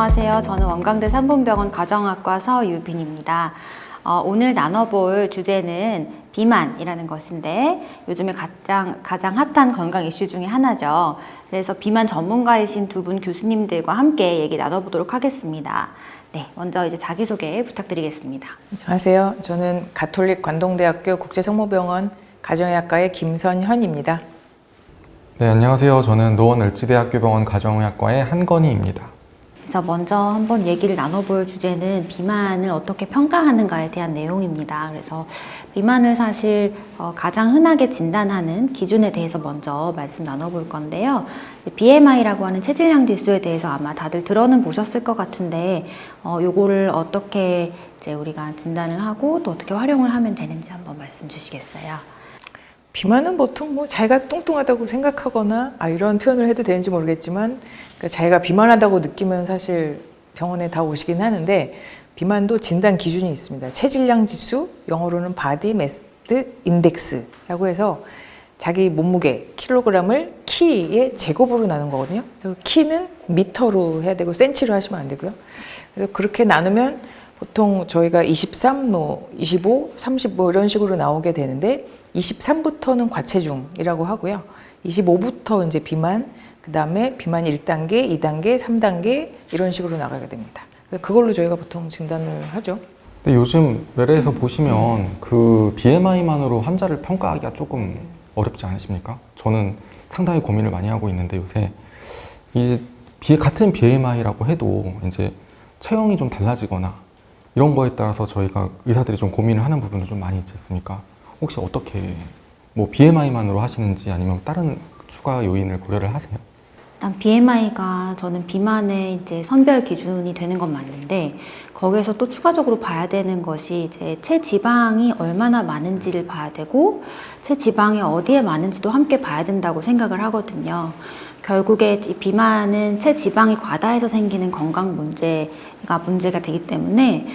안녕하세요. 저는 원광대 삼분병원 가정학과 서유빈입니다. 오늘 나눠볼 주제는 비만이라는 것인데 요즘에 가장 핫한 건강 이슈 중에 하나죠. 그래서 비만 전문가이신 두 분 교수님들과 함께 얘기 나눠보도록 하겠습니다. 네, 먼저 이제 자기소개 부탁드리겠습니다. 안녕하세요. 저는 가톨릭 관동대학교 국제성모병원 가정의학과의 김선현입니다. 네, 안녕하세요. 저는 노원을지대학교병원 가정의학과의 한건희입니다. 그래서 먼저 한번 얘기를 나눠볼 주제는 비만을 어떻게 평가하는가에 대한 내용입니다. 그래서 비만을 사실 가장 흔하게 진단하는 기준에 대해서 먼저 말씀 나눠볼 건데요. BMI라고 하는 체질량 지수에 대해서 아마 다들 들어는 보셨을 것 같은데 요거를 어떻게 이제 우리가 진단을 하고 또 어떻게 활용을 하면 되는지 한번 말씀 주시겠어요? 비만은 보통 자기가 뚱뚱하다고 생각하거나 이런 표현을 해도 되는지 모르겠지만 그러니까 자기가 비만하다고 느끼면 사실 병원에 다 오시긴 하는데 비만도 진단 기준이 있습니다. 체질량 지수, 영어로는 바디 매스 인덱스라고 해서 자기 몸무게, 킬로그램을 키의 제곱으로 나눈 거거든요. 그래서 키는 미터로 해야 되고 센치로 하시면 안 되고요. 그래서 그렇게 나누면 보통 저희가 23, 25, 30 이런 식으로 나오게 되는데 23부터는 과체중이라고 하고요. 25부터 이제 비만, 그 다음에 비만 1단계, 2단계, 3단계 이런 식으로 나가게 됩니다. 그걸로 저희가 보통 진단을 하죠. 근데 요즘 외래에서 보시면 그 BMI만으로 환자를 평가하기가 조금 어렵지 않으십니까? 저는 상당히 고민을 많이 하고 있는데 요새 이제 같은 BMI라고 해도 이제 체형이 좀 달라지거나 이런 거에 따라서 저희가 의사들이 좀 고민을 하는 부분도 좀 많이 있지 않습니까? 혹시 어떻게 BMI만으로 하시는지 아니면 다른 추가 요인을 고려를 하세요? 일단 BMI가 저는 비만의 이제 선별 기준이 되는 건 맞는데 거기에서 또 추가적으로 봐야 되는 것이 이제 체지방이 얼마나 많은지를 봐야 되고 체지방이 어디에 많은지도 함께 봐야 된다고 생각을 하거든요. 결국에 이 비만은 체지방이 과다해서 생기는 건강 문제가 되기 때문에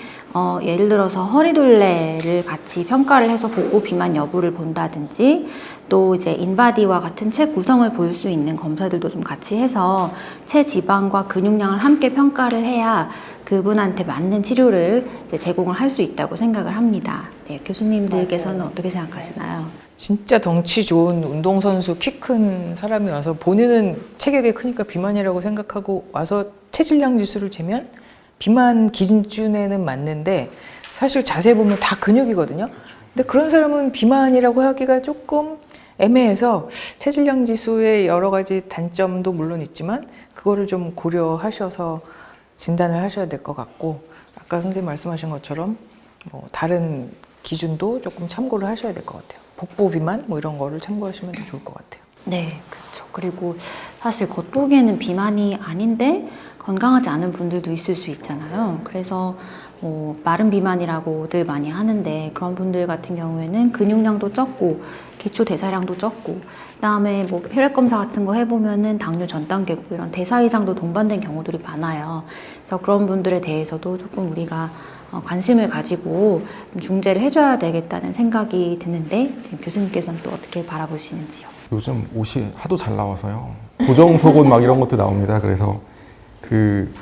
예를 들어서 허리둘레를 같이 평가를 해서 보고 비만 여부를 본다든지 또 이제 인바디와 같은 체 구성을 볼 수 있는 검사들도 좀 같이 해서 체지방과 근육량을 함께 평가를 해야 그분한테 맞는 치료를 이제 제공을 할 수 있다고 생각을 합니다. 네, 교수님들께서는 맞아요. 어떻게 생각하시나요? 진짜 덩치 좋은 운동선수 키 큰 사람이 와서 본인은 체격이 크니까 비만이라고 생각하고 와서 체질량 지수를 재면 비만 기준에는 맞는데 사실 자세히 보면 다 근육이거든요. 근데 그런 사람은 비만이라고 하기가 조금 애매해서 체질량 지수의 여러 가지 단점도 물론 있지만 그거를 좀 고려하셔서 진단을 하셔야 될 것 같고 아까 선생님 말씀하신 것처럼 다른 기준도 조금 참고를 하셔야 될 것 같아요. 복부 비만 이런 거를 참고하시면 더 좋을 것 같아요. 네, 그렇죠. 그리고 사실 겉보기에는 비만이 아닌데 건강하지 않은 분들도 있을 수 있잖아요. 그래서 마른 비만이라고들 많이 하는데 그런 분들 같은 경우에는 근육량도 적고 기초 대사량도 적고 그다음에 혈액 검사 같은 거 해보면은 당뇨 전 단계고 이런 대사 이상도 동반된 경우들이 많아요. 그래서 그런 분들에 대해서도 조금 우리가 관심을 가지고 중재를 해줘야 되겠다는 생각이 드는데 교수님께서는 또 어떻게 바라보시는지요? 요즘 옷이 하도 잘 나와서요. 고정 속옷 막 이런 것도 나옵니다. 그래서 그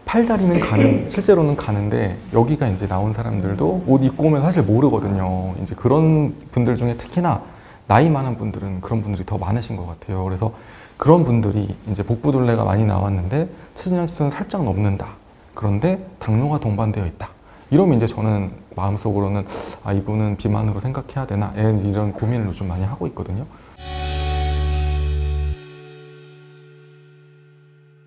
팔다리는 실제로는 가는데 여기가 이제 나온 사람들도 옷 입고 오면 사실 모르거든요. 이제 그런 분들 중에 특히나 나이 많은 분들은 그런 분들이 더 많으신 것 같아요. 그래서 그런 분들이 이제 복부둘레가 많이 나왔는데 체질량 지수는 살짝 넘는다. 그런데 당뇨가 동반되어 있다. 이러면 이제 저는 마음속으로는 이분은 비만으로 생각해야 되나 이런 고민을 좀 많이 하고 있거든요.